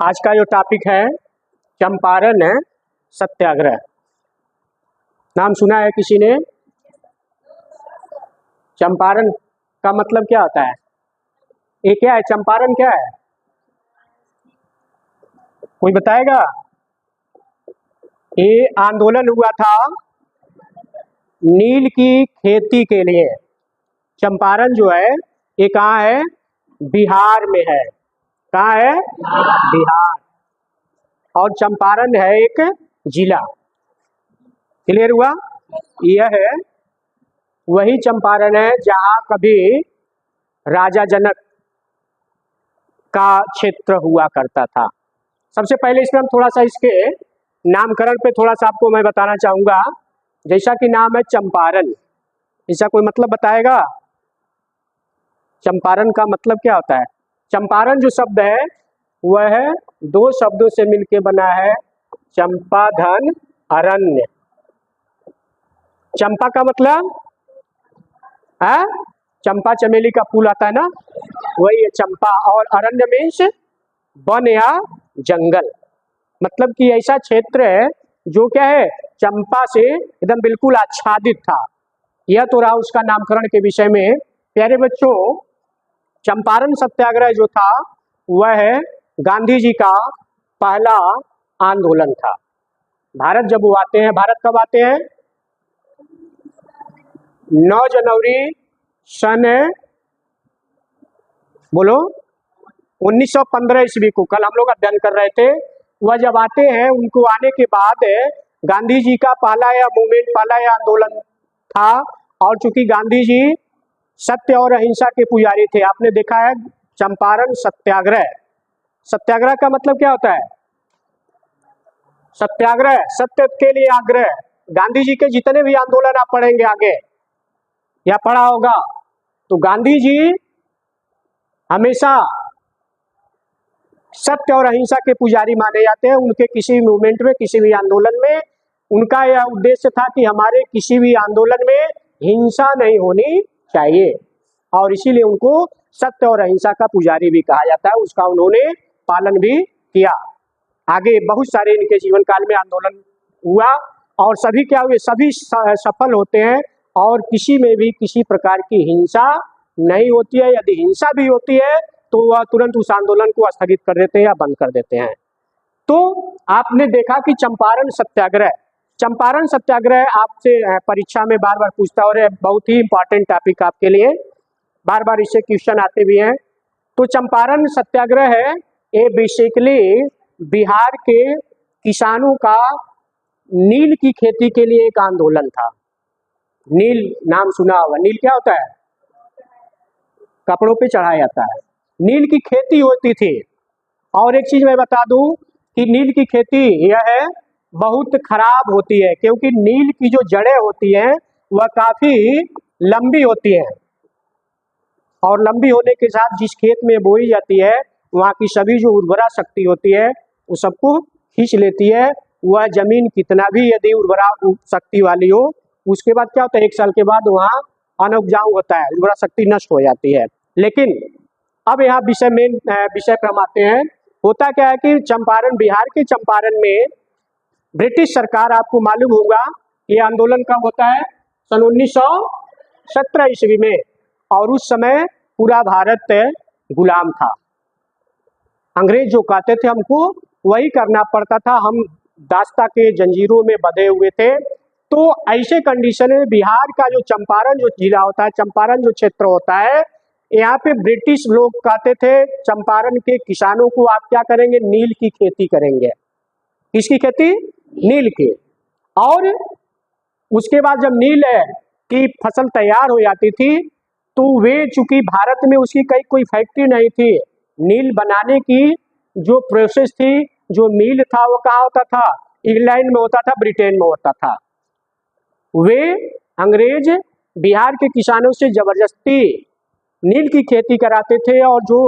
आज का जो टॉपिक है चंपारण सत्याग्रह। नाम सुना है किसी ने? चंपारण का मतलब क्या होता है? ये क्या है? चंपारण क्या है? कोई बताएगा? ये आंदोलन हुआ था नील की खेती के लिए। चंपारण जो है ये कहाँ है? बिहार में है। कहाँ है? बिहार। और चंपारण है एक जिला। क्लियर हुआ? यह है वही चंपारण है जहाँ कभी राजा जनक का क्षेत्र हुआ करता था। सबसे पहले इसमें हम थोड़ा सा इसके नामकरण पे थोड़ा सा आपको मैं बताना चाहूँगा। जैसा कि नाम है चंपारण, इसका कोई मतलब बताएगा? चंपारण का मतलब क्या होता है? चंपारण जो शब्द है वह दो शब्दों से मिलके बना है, चंपा धन अरण्य। चंपा का मतलब है चंपा चमेली का फूल आता है ना, वही है चंपा। और अरण्य मीन्स वन या जंगल। मतलब कि ऐसा क्षेत्र है जो क्या है, चंपा से एकदम बिल्कुल आच्छादित था। यह तो रहा उसका नामकरण के विषय में। प्यारे बच्चों, चंपारण सत्याग्रह जो था वह गांधी जी का पहला आंदोलन था। भारत जब वो आते हैं, भारत कब आते हैं? 9 जनवरी सन बोलो 1915 ईस्वी को। कल हम लोग अध्ययन कर रहे थे। वह जब आते हैं, उनको आने के बाद गांधी जी का पहला यह मूवमेंट, पहला यह आंदोलन था। और चूंकि गांधी जी सत्य और अहिंसा के पुजारी थे, आपने देखा है चंपारण सत्याग्रह। सत्याग्रह का मतलब क्या होता है? सत्याग्रह, सत्य के लिए आग्रह। गांधी जी के जितने भी आंदोलन आप पढ़ेंगे आगे या पढ़ा होगा, तो गांधी जी हमेशा सत्य और अहिंसा के पुजारी माने जाते हैं। उनके किसी भी मूवमेंट में, किसी भी आंदोलन में उनका यह उद्देश्य था कि हमारे किसी भी आंदोलन में हिंसा नहीं होनी चाहिए, और इसीलिए उनको सत्य और अहिंसा का पुजारी भी कहा जाता है। उसका उन्होंने पालन भी किया। आगे बहुत सारे इनके जीवन काल में आंदोलन हुआ, और सभी क्या हुए? सभी सफल होते हैं, और किसी में भी किसी प्रकार की हिंसा नहीं होती है। यदि हिंसा भी होती है तो वह तुरंत उस आंदोलन को स्थगित कर देते हैं या बंद कर देते हैं। तो आपने देखा कि चंपारण सत्याग्रह, चंपारण सत्याग्रह आपसे परीक्षा में बार बार पूछता, और बहुत ही इंपॉर्टेंट टॉपिक आपके लिए, बार बार इससे क्वेश्चन आते भी हैं। तो चंपारण सत्याग्रह है, ये बेसिकली बिहार के किसानों का नील की खेती के लिए एक आंदोलन था। नील नाम सुना होगा। नील क्या होता है? कपड़ों पे चढ़ाया जाता है। नील की खेती होती थी। और एक चीज मैं बता दूं कि नील की खेती यह है बहुत खराब होती है, क्योंकि नील की जो जड़ें होती हैं वह काफी लंबी होती हैं, और लंबी होने के साथ जिस खेत में बोई जाती है वहाँ की सभी जो उर्वरा शक्ति होती है वो सबको खींच लेती है। वह जमीन कितना भी यदि उर्वरा शक्ति वाली हो, उसके बाद क्या होता है, 1 साल के बाद वहाँ अनउपजाऊ होता है, उर्वरा शक्ति नष्ट हो जाती है। लेकिन अब यहाँ विषय पर हम आते हैं। होता क्या है कि चंपारण, बिहार के चंपारण में ब्रिटिश सरकार, आपको मालूम होगा ये आंदोलन कब होता है? सन 1917 ईस्वी में। और उस समय पूरा भारत गुलाम था। अंग्रेज जो कहते थे हमको वही करना पड़ता था, हम दास्ता के जंजीरों में बंधे हुए थे। तो ऐसे कंडीशन में बिहार का जो चंपारण जो जिला होता है, चंपारण जो क्षेत्र होता है, यहाँ पे ब्रिटिश लोग कहते थे चंपारण के किसानों को आप क्या करेंगे? नील की खेती करेंगे। किसकी खेती? नील की। और उसके बाद जब नील की फसल तैयार हो जाती थी तो वे, चूंकि भारत में उसकी कोई फैक्ट्री नहीं थी, नील बनाने की जो प्रोसेस थी, जो मील था, वो कहाँ होता था? इंग्लैंड में होता था, ब्रिटेन में होता था। वे अंग्रेज बिहार के किसानों से जबरदस्ती नील की खेती कराते थे, और जो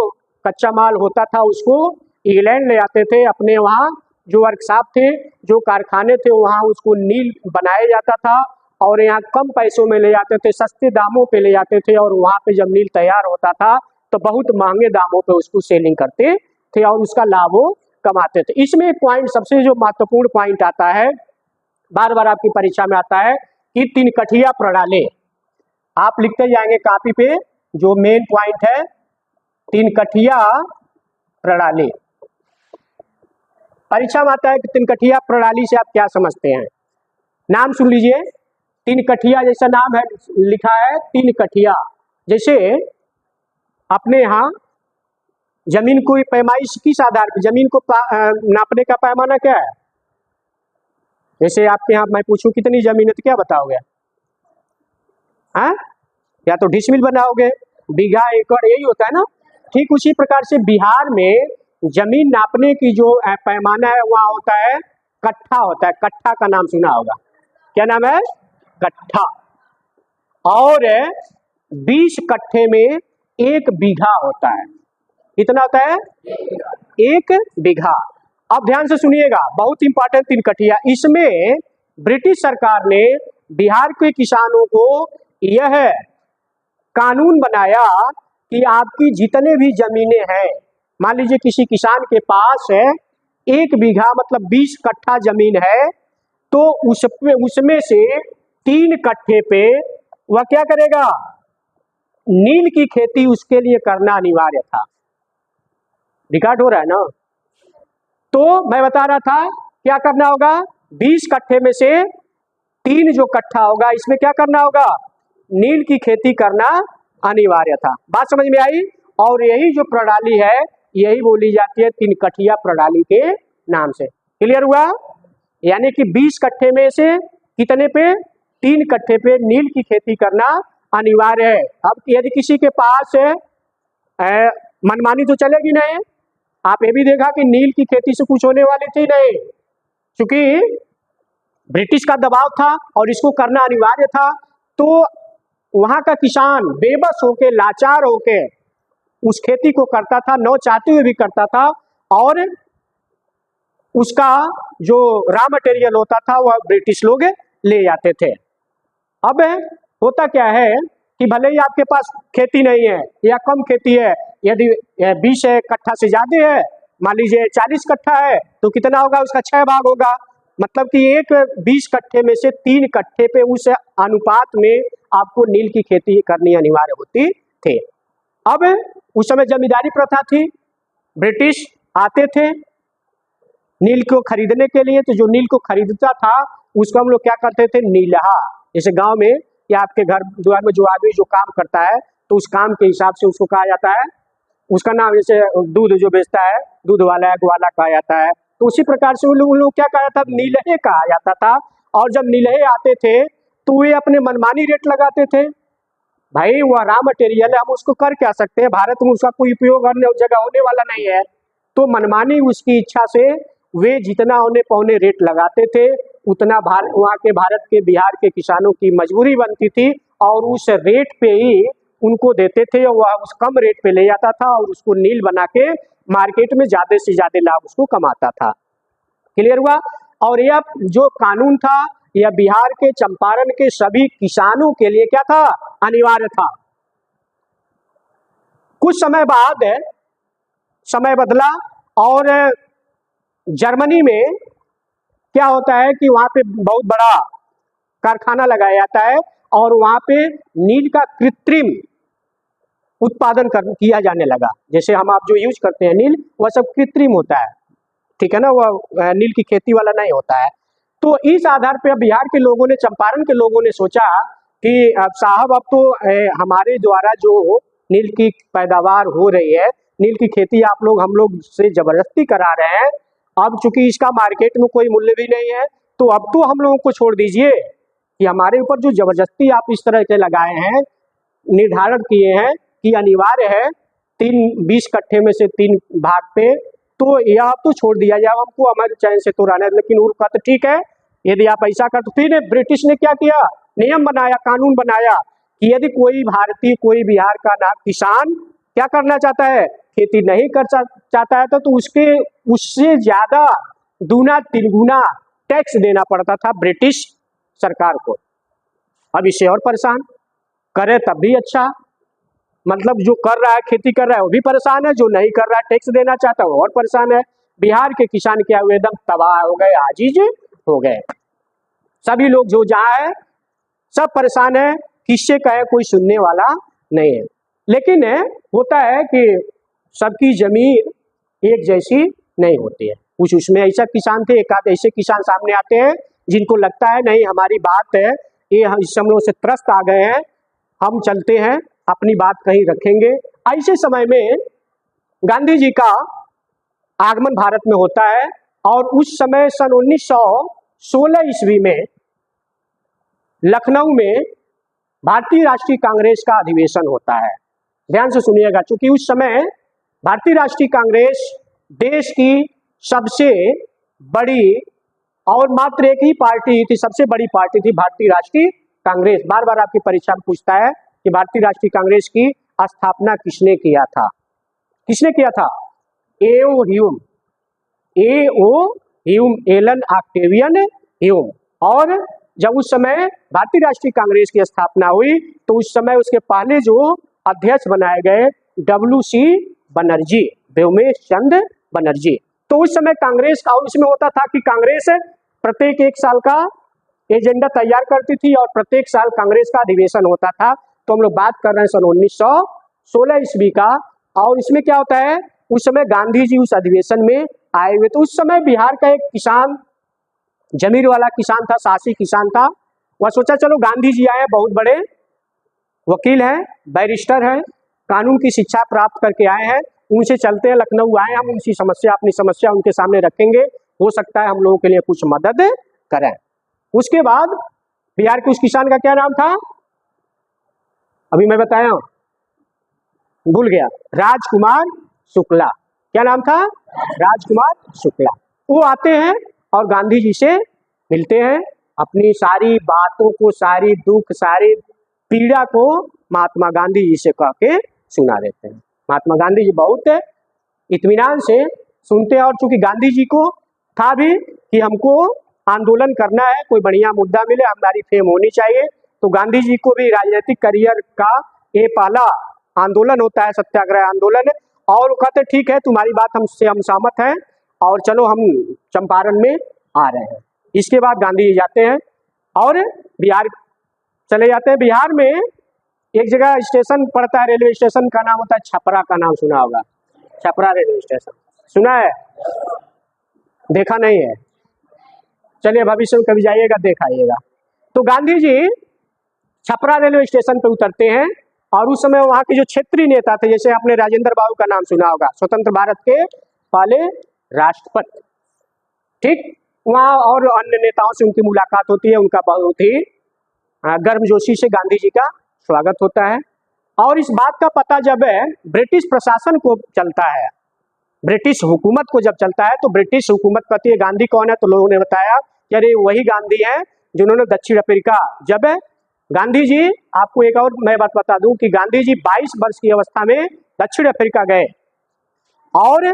कच्चा माल होता था उसको इंग्लैंड ले आते थे। अपने वहाँ जो वर्कशॉप थे, जो कारखाने थे, वहाँ उसको नील बनाया जाता था, और यहाँ कम पैसों में ले जाते थे, सस्ते दामों पे ले जाते थे। और वहाँ पे जब नील तैयार होता था तो बहुत महंगे दामों पे उसको सेलिंग करते थे, और उसका लाभ वो कमाते थे। इसमें एक पॉइंट, सबसे जो महत्वपूर्ण पॉइंट आता है, बार बार आपकी परीक्षा में आता है कि 3 कठिया प्रणाली। आप लिखते जाएंगे कॉपी पे, जो मेन पॉइंट है 3 कठिया प्रणाली। परीक्षा में आता है कि 3 कठिया प्रणाली से आप क्या समझते हैं। नाम सुन लीजिए, 3 कठिया जैसा नाम है, लिखा है 3 कठिया। जैसे अपने यहाँ जमीन को पैमाइश किस आधार पर, जमीन को नापने का पैमाना क्या है? जैसे आपके यहाँ मैं पूछूं कितनी जमीन है तो क्या बताओगे? हाँ, या तो डिसमिल बनाओगे, बीघा, एकड़, यही होता है ना। ठीक उसी प्रकार से बिहार में जमीन नापने की जो पैमाना है वहाँ होता है कट्ठा होता है। कट्ठा का नाम सुना होगा, क्या नाम है? कट्ठा। और 20 कट्ठे में 1 बीघा होता है। कितना होता है? 1 बीघा। अब ध्यान से सुनिएगा, बहुत इंपॉर्टेंट 3 कठिया। इसमें ब्रिटिश सरकार ने बिहार के किसानों को यह कानून बनाया कि आपकी जितने भी जमीनें हैं, मान लीजिए किसी किसान के पास 1 बीघा मतलब 20 कट्ठा जमीन है, तो उसमें से 3 कट्ठे पे वह क्या करेगा? नील की खेती उसके लिए करना अनिवार्य था। रिकॉर्ड हो रहा है ना? तो मैं बता रहा था क्या करना होगा, 20 कट्ठे में से 3 जो कट्ठा होगा इसमें क्या करना होगा? नील की खेती करना अनिवार्य था। बात समझ में आई? और यही जो प्रणाली है यही बोली जाती है 3 कठिया प्रणाली के नाम से। क्लियर हुआ? यानी कि 20 कट्ठे में से कितने पे? 3 कट्ठे पे नील की खेती करना अनिवार्य है। अब यदि किसी के पास मनमानी तो चलेगी नहीं। आप ये भी देखा कि नील की खेती से कुछ होने वाली थी नहीं, क्योंकि ब्रिटिश का दबाव था और इसको करना अनिवार्य था। तो वहां का किसान बेबस होके, लाचार होके उस खेती को करता था, न चाहते हुए भी करता था, और उसका जो रॉ मटेरियल होता था वह ब्रिटिश लोग ले जाते थे। अब होता क्या है कि भले ही आपके पास खेती नहीं है या कम खेती है, यदि 20 कट्ठा से ज्यादा है, मान लीजिए 40 कट्ठा है, तो कितना होगा? उसका 6 भाग होगा। मतलब कि एक 20 कट्ठे में से 3 कट्ठे पे उस अनुपात में आपको नील की खेती करनी अनिवार्य होती थी। अब उस समय जमींदारी प्रथा थी, ब्रिटिश आते थे नील को खरीदने के लिए, तो जो नील को खरीदता था उसको हम लोग क्या करते थे? नीलहा। जैसे गांव में या आपके घर द्वार में जो आदमी जो काम करता है, तो उस काम के हिसाब से उसको कहा जाता है, उसका नाम, जैसे दूध जो बेचता है, दूध वाला है, ग्वाला कहा जाता है। तो उसी प्रकार से उन लोग क्या कहा जाता था? नीलहे कहा जाता था। और जब नीलहे आते थे तो वे अपने मनमानी रेट लगाते थे। भाई वह रॉ मटेरियल है, हम उसको कर क्या सकते हैं? भारत में उसका कोई उपयोग अन्य जगह होने वाला नहीं है। तो मनमानी उसकी इच्छा से वे जितना होने पौने रेट लगाते थे, उतना वहाँ के भारत के, बिहार के किसानों की मजबूरी बनती थी और उस रेट पे ही उनको देते थे, और वह उस कम रेट पे ले जाता था और उसको नील बना के मार्केट में ज्यादा से ज्यादा लाभ उसको कमाता था। क्लियर हुआ? और यह जो कानून था यह बिहार के, चंपारण के सभी किसानों के लिए क्या था? अनिवार्य था। कुछ समय बाद समय बदला और जर्मनी में क्या होता है कि वहां पे बहुत बड़ा कारखाना लगाया जाता है और वहां पे नील का कृत्रिम उत्पादन किया जाने लगा। जैसे हम आप जो यूज करते हैं नील, वह सब कृत्रिम होता है, ठीक है ना, वह नील की खेती वाला नहीं होता है। तो इस आधार पे अब बिहार के लोगों ने, चंपारण के लोगों ने सोचा कि अब साहब अब तो हमारे द्वारा जो नील की पैदावार हो रही है, नील की खेती आप लोग हम लोग से जबरदस्ती करा रहे हैं, अब चूंकि इसका मार्केट में कोई मूल्य भी नहीं है, तो अब तो हम लोगों को छोड़ दीजिए कि हमारे ऊपर जो जबरदस्ती आप इस तरह के लगाए हैं, निर्धारण किए हैं कि अनिवार्य है 20 कट्ठे में से 3 भाग पे, तो यह आप तो छोड़ दिया जाए, हमको हमारे चैन से तो रहना है। लेकिन उनका तो ठीक है, यदि आप ऐसा कर, तो फिर ब्रिटिश ने क्या किया? नियम बनाया, कानून बनाया कि यदि कोई भारतीय, कोई बिहार का ना किसान क्या करना चाहता है, खेती नहीं कर चाहता है, तो उसके उससे ज्यादा दूना तिगुना टैक्स देना पड़ता था ब्रिटिश सरकार को। अब इससे और परेशान, करे तब भी अच्छा, मतलब जो कर रहा है, खेती कर रहा है, वो भी परेशान है, जो नहीं कर रहा है, टैक्स देना चाहता है, वो और परेशान है। बिहार के किसान क्या हुए, एकदम तबाह हो गए, आजीज हो गए। सभी लोग जो जहाँ है सब परेशान है, किससे कहे कोई सुनने वाला नहीं है। लेकिन होता है कि सबकी जमीन एक जैसी नहीं होती है। कुछ उसमें ऐसा किसान थे, एक आध ऐसे किसान सामने आते हैं जिनको लगता है नहीं हमारी बात है, ये इस हम लोग से त्रस्त आ गए हैं, हम चलते हैं अपनी बात कहीं रखेंगे। ऐसे समय में गांधी जी का आगमन भारत में होता है और उस समय सन 1916 ईस्वी में लखनऊ में भारतीय राष्ट्रीय कांग्रेस का अधिवेशन होता है। ध्यान से सुनिएगा, क्योंकि उस समय भारतीय राष्ट्रीय कांग्रेस देश की सबसे बड़ी और मात्र एक ही पार्टी थी, सबसे बड़ी पार्टी थी भारतीय राष्ट्रीय कांग्रेस। बार बार आपकी परीक्षा में पूछता है कि भारतीय राष्ट्रीय कांग्रेस की स्थापना किसने किया था, किसने किया था? एओ ह्यूम, एलन ऑक्टेवियन ह्यूम। और जब उस समय भारतीय राष्ट्रीय कांग्रेस की स्थापना हुई तो उस समय उसके पहले जो अध्यक्ष बनाए गए WC बनर्जी, व्योमेश चंद्र बनर्जी। तो उस समय कांग्रेस का, और उसमें होता था कि कांग्रेस प्रत्येक एक साल का एजेंडा तैयार करती थी और प्रत्येक साल कांग्रेस का अधिवेशन होता था। तो हम लोग बात कर रहे हैं सन 1916 ईस्वी का। और इसमें क्या होता है, उस समय गांधी जी उस अधिवेशन में आए हुए। तो उस समय बिहार का एक किसान, जमीर वाला किसान था, साहसी किसान था, वह सोचा चलो गांधी जी आए, बहुत बड़े वकील हैं, बैरिस्टर हैं, कानून की शिक्षा प्राप्त करके आए हैं, उनसे चलते हैं, लखनऊ आए, हम उनकी समस्या, अपनी समस्या उनके सामने रखेंगे, हो सकता है हम लोगों के लिए कुछ मदद करें। उसके बाद बिहार के उस किसान का क्या नाम था, अभी मैं बताया, भूल गया, राजकुमार शुक्ला। क्या नाम था? राजकुमार शुक्ला। वो आते हैं और गांधी जी से मिलते हैं, अपनी सारी बातों को, सारी दुख, सारी पीड़ा को महात्मा गांधी जी से कह के सुना देते हैं। महात्मा गांधी जी बहुत इत्मीनान से सुनते हैं। और चूंकि गांधी जी को था भी कि हमको आंदोलन करना है, कोई बढ़िया मुद्दा मिले, हमारी फेम होनी चाहिए, तो गांधी जी को भी राजनीतिक करियर का ये पहला आंदोलन होता है, सत्याग्रह आंदोलन। और वो कहते ठीक है, तुम्हारी बात हमसे हम सहमत हैं और चलो हम चंपारण में आ रहे हैं। इसके बाद गांधी जी जाते हैं और बिहार चले जाते हैं। बिहार में एक जगह स्टेशन पड़ता है, रेलवे स्टेशन का नाम होता है छपरा, का नाम सुना होगा, छपरा रेलवे स्टेशन सुना है? देखा नहीं है? चलिए भविष्य में कभी जाइएगा, देख आइएगा। तो गांधी जी छपरा रेलवे स्टेशन पे उतरते हैं और उस समय वहाँ के जो क्षेत्रीय नेता थे, जैसे आपने राजेंद्र बाबू का नाम सुना होगा, स्वतंत्र भारत के पहले राष्ट्रपति, ठीक, वहाँ और अन्य नेताओं से उनकी मुलाकात होती है, उनका बहुत ही गर्मजोशी से गांधी जी का स्वागत होता है। और इस बात का पता जब ब्रिटिश प्रशासन को चलता है, ब्रिटिश हुकूमत को जब चलता है, तो ब्रिटिश हुकूमत कहती है गांधी कौन है, तो लोगों ने बताया कि अरे वही गांधी हैं जिन्होंने दक्षिण अफ्रीका, जब गांधी जी, आपको एक और मैं बात बता दूं कि गांधी जी 22 वर्ष की अवस्था में दक्षिण अफ्रीका गए और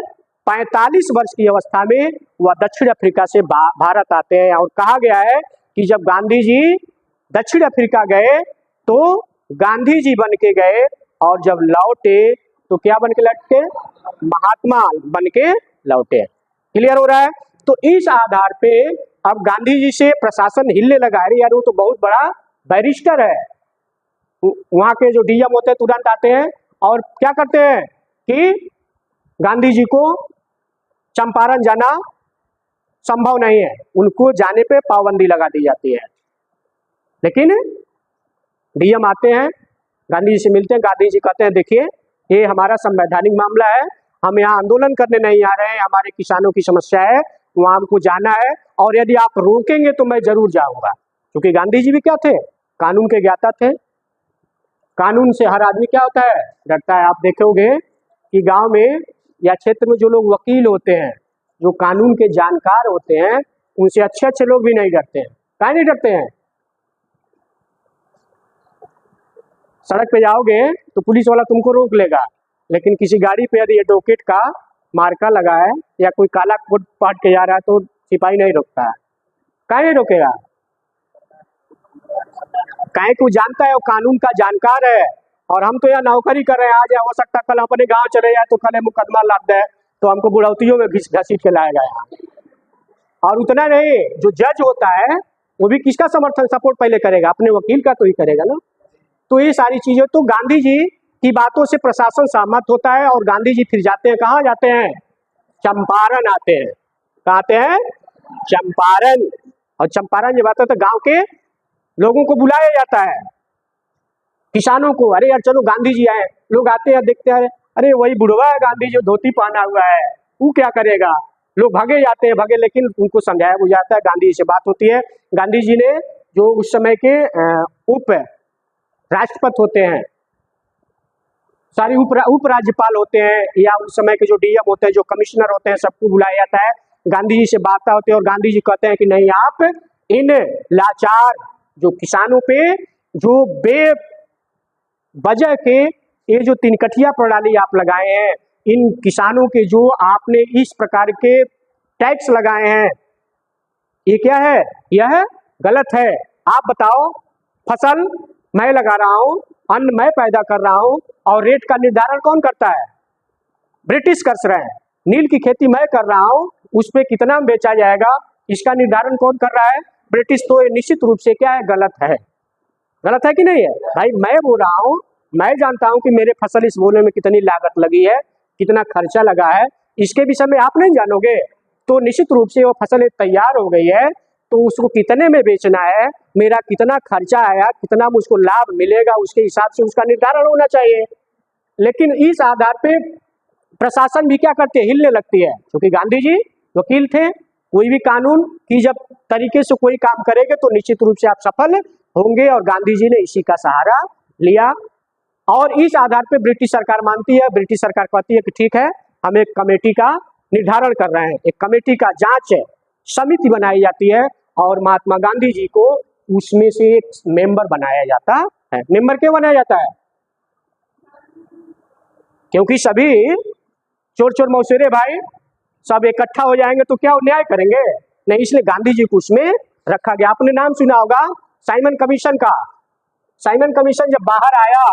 45 वर्ष की अवस्था में वह दक्षिण अफ्रीका से भारत आते हैं। और कहा गया है कि जब गांधी जी दक्षिण अफ्रीका गए तो गांधी जी बन के गए और जब लौटे तो क्या बन के लौटे? महात्मा बन के लौटे। क्लियर हो रहा है? तो इस आधार पे अब गांधी जी से प्रशासन हिलने लगा, अरे यार वो तो बहुत बड़ा बैरिस्टर है। वहां के जो डीएम होते हैं तुरंत आते हैं और क्या करते हैं कि गांधी जी को चंपारण जाना संभव नहीं है, उनको जाने पे पाबंदी लगा दी जाती है। लेकिन डीएम आते हैं, गांधी जी से मिलते हैं, गांधी जी कहते हैं देखिए ये हमारा संवैधानिक मामला है, हम यहाँ आंदोलन करने नहीं आ रहे हैं, हमारे किसानों की समस्या है, वहाँ हमको जाना है और यदि आप रोकेंगे तो मैं जरूर जाऊंगा। क्योंकि गांधी जी भी क्या थे? कानून के ज्ञाता थे। कानून से हर आदमी क्या होता है? डरता है। आप देखोगे कि गांव में या क्षेत्र में जो लोग वकील होते हैं, जो कानून के जानकार होते हैं, उनसे अच्छे अच्छे लोग भी नहीं डरते हैं। काहे नहीं डरते हैं? सड़क पे जाओगे तो पुलिस वाला तुमको रोक लेगा, लेकिन किसी गाड़ी पे यदि एडवोकेट का मार्का लगा है या कोई काला कोट पहन के जा रहा है तो सिपाही नहीं रोकता है। काहे नहीं रोकेगा? काहे को जानता है, वो कानून का जानकार है। और हम तो यहाँ नौकरी कर रहे हैं, आज हो सकता कल अपने गांव चले जाए तो कल मुकदमा लाद दे, तो हमको बुढ़ौतियों में घसीट के लाएगा यहाँ। और उतना नहीं, जो जज होता है वो भी किसका समर्थन सपोर्ट पहले करेगा? अपने वकील का तो ही करेगा ना। तो ये सारी चीजें, तो गांधी जी की बातों से प्रशासन सहमत होता है और गांधी जी फिर जाते हैं, कहाँ जाते हैं? चंपारण आते हैं। कहाँ आते हैं? चंपारण। और चंपारण जब आता है तो गांव के लोगों को बुलाया जाता है, किसानों को। अरे यार चलो गांधी जी आए। लोग आते हैं, देखते हैं, अरे वही बुढ़वा है गांधी जो धोती पहना हुआ है, वो क्या करेगा? लोग भागे जाते हैं, भागे, लेकिन उनको समझाया बुझाता है। गांधी जी से बात होती है। गांधी जी ने जो उस समय के उप राष्ट्रपति होते हैं, सारी उप राज्यपाल होते हैं, या उस समय के जो डीएम होते हैं, जो कमिश्नर होते हैं, सबको बुलाया जाता है। गांधी जी से बात होती है और गांधी जी कहते हैं कि नहीं, आप इन लाचार जो किसानों पे जो बेवजह के ये जो तीन कठिया प्रणाली आप लगाए हैं, इन किसानों के जो आपने इस प्रकार के टैक्स लगाए हैं, ये क्या है? यह गलत है। आप बताओ, फसल मैं लगा रहा हूं, अन्न मैं पैदा कर रहा हूं, और रेट का निर्धारण कौन करता है? ब्रिटिश कर रहे हैं। नील की खेती मैं कर रहा हूं, उस पे कितना बेचा जाएगा, इसका निर्धारण कौन कर रहा है? ब्रिटिश। तो ये निश्चित रूप से क्या है? गलत है। गलत है कि नहीं है भाई? मैं बोल रहा हूं, मैं जानता हूं कि मेरे फसल इस बोने में कितनी लागत लगी है, कितना खर्चा लगा है, इसके विषय में आप नहीं जानोगे। तो निश्चित रूप से वो फसल तैयार हो गई है, तो उसको कितने में बेचना है, मेरा कितना खर्चा आया, कितना मुझको लाभ मिलेगा, उसके हिसाब से उसका निर्धारण होना चाहिए। लेकिन इस आधार पे प्रशासन भी क्या करती है? हिलने लगती है। क्योंकि गांधी जी वकील थे, कोई भी कानून की जब तरीके से कोई काम करेंगे तो निश्चित रूप से आप सफल होंगे, और गांधी जी ने इसी का सहारा लिया। और इस आधार पे ब्रिटिश सरकार मानती है, ब्रिटिश सरकार कहती है कि ठीक है, हम एक कमेटी का निर्धारण कर रहे हैं, एक कमेटी का जांच समिति बनाई जाती है, और महात्मा गांधी जी को उसमें से एक मेंबर बनाया जाता है। मेंबर क्यों बनाया जाता है? क्योंकि सभी चोर चोर मौसेरे भाई सब इकट्ठा हो जाएंगे तो क्या न्याय करेंगे? नहीं, इसलिए गांधी जी को उसमें रखा गया। आपने नाम सुना होगा साइमन कमीशन का। साइमन कमीशन जब बाहर आया,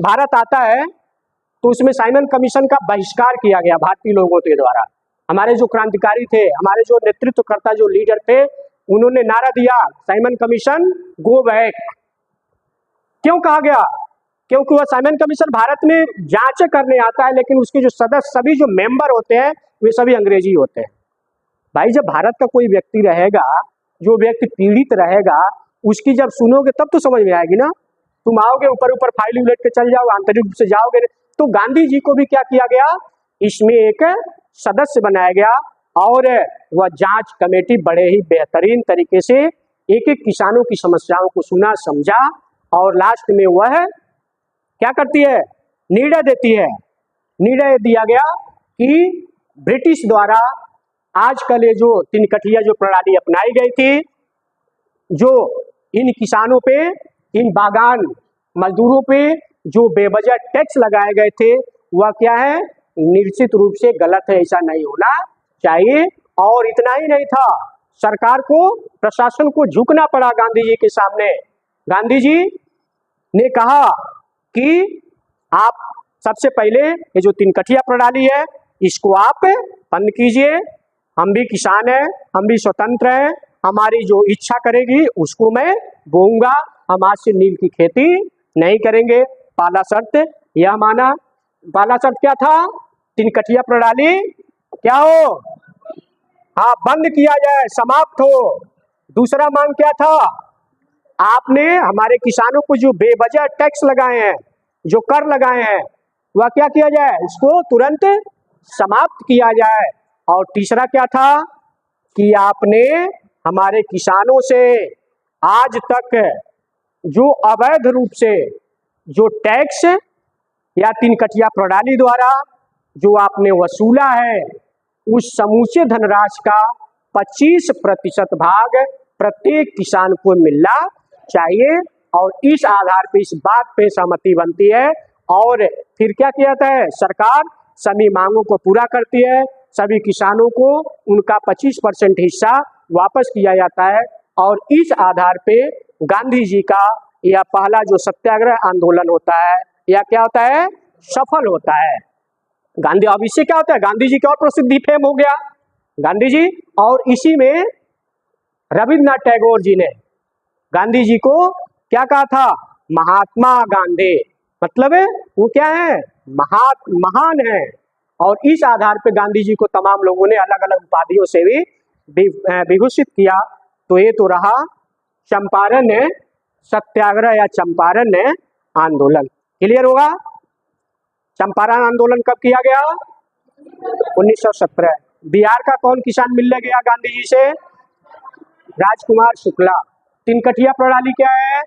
भारत आता है, तो उसमें साइमन कमीशन का बहिष्कार किया गया भारतीय लोगों के द्वारा। हमारे जो क्रांतिकारी थे, हमारे जो नेतृत्वकर्ता, जो लीडर थे, उन्होंने नारा दिया, साइमन कमीशन गो बैक। क्यों कहा गया? क्योंकि वह साइमन कमीशन भारत में जांच करने आता है, लेकिन उसके जो सदस्य, सभी जो मेंबर होते हैं, वे सभी अंग्रेजी होते हैं। भाई जब भारत का कोई व्यक्ति रहेगा, जो व्यक्ति पीड़ित रहेगा, उसकी जब सुनोगे तब तो समझ में आएगी ना। तुम आओगे ऊपर ऊपर फाइल उलट के चल जाओ, आंतरिक रूप से जाओगे। तो गांधी जी को भी क्या किया गया? इसमें एक सदस्य बनाया गया, और वह जांच कमेटी बड़े ही बेहतरीन तरीके से एक एक किसानों की समस्याओं को सुना, समझा, और लास्ट में वह क्या करती है? निर्णय देती है। निर्णय दिया गया कि ब्रिटिश द्वारा आजकल ये जो तीन कठिया जो प्रणाली अपनाई गई थी, जो इन किसानों पे, इन बागान मजदूरों पे जो बेवजह टैक्स लगाए गए थे, वह क्या है? निश्चित रूप से गलत है, ऐसा नहीं होना चाहिए। और इतना ही नहीं था, सरकार को, प्रशासन को झुकना पड़ा गांधी जी के सामने। गांधी जी ने कहा कि आप सबसे पहले ये जो तीन कठिया प्रणाली है, इसको आप बंद कीजिए। हम भी किसान हैं, हम भी स्वतंत्र हैं, हमारी जो इच्छा करेगी उसको मैं बोऊंगा। हम आज से नील की खेती नहीं करेंगे। पहला शर्त यह माना। पहला शर्त क्या था? तीन कठिया प्रणाली क्या हो? हाँ, बंद किया जाए, समाप्त हो। दूसरा मांग क्या था? आपने हमारे किसानों को जो बेवजह टैक्स लगाए हैं, जो कर लगाए हैं, वह क्या किया जाए? उसको तुरंत समाप्त किया जाए। और तीसरा क्या था? कि आपने हमारे किसानों से आज तक जो अवैध रूप से जो टैक्स या तीन कठिया प्रणाली द्वारा जो आपने वसूला है, उस समूचे धनराशि का 25% भाग प्रत्येक किसान को मिलना चाहिए। और इस आधार पर, इस बात पे सहमति बनती है, और फिर क्या किया जाता है? सरकार सभी मांगों को पूरा करती है, सभी किसानों को उनका 25% हिस्सा वापस किया जाता है। और इस आधार पे गांधी जी का यह पहला जो सत्याग्रह आंदोलन होता है, यह क्या होता है? सफल होता है। गांधी, अब इससे क्या होता है, गांधी जी की और प्रसिद्धि फेम हो गया, गांधी जी। और इसी में रविन्द्रनाथ टैगोर जी ने गांधी जी को क्या कहा था, महात्मा गांधी, मतलब वो क्या है, महान है। और इस आधार पे गांधी जी को तमाम लोगों ने अलग अलग उपाधियों से भी विभूषित किया। तो ये तो रहा चंपारण सत्याग्रह या चंपारण आंदोलन। क्लियर होगा। चंपारण आंदोलन कब किया गया, 1917। बिहार का कौन किसान मिलने गया गांधी जी से, राजकुमार शुक्ला। तिनकठिया प्रणाली क्या है,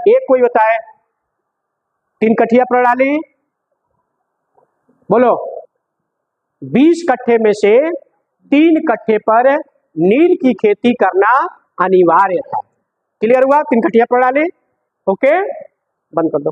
एक कोई बताए, तिनकठिया प्रणाली बोलो। 20 कट्ठे में से 3 कट्ठे पर नील की खेती करना अनिवार्य था। क्लियर हुआ, तिनकठिया प्रणाली। ओके, बंद कर दो।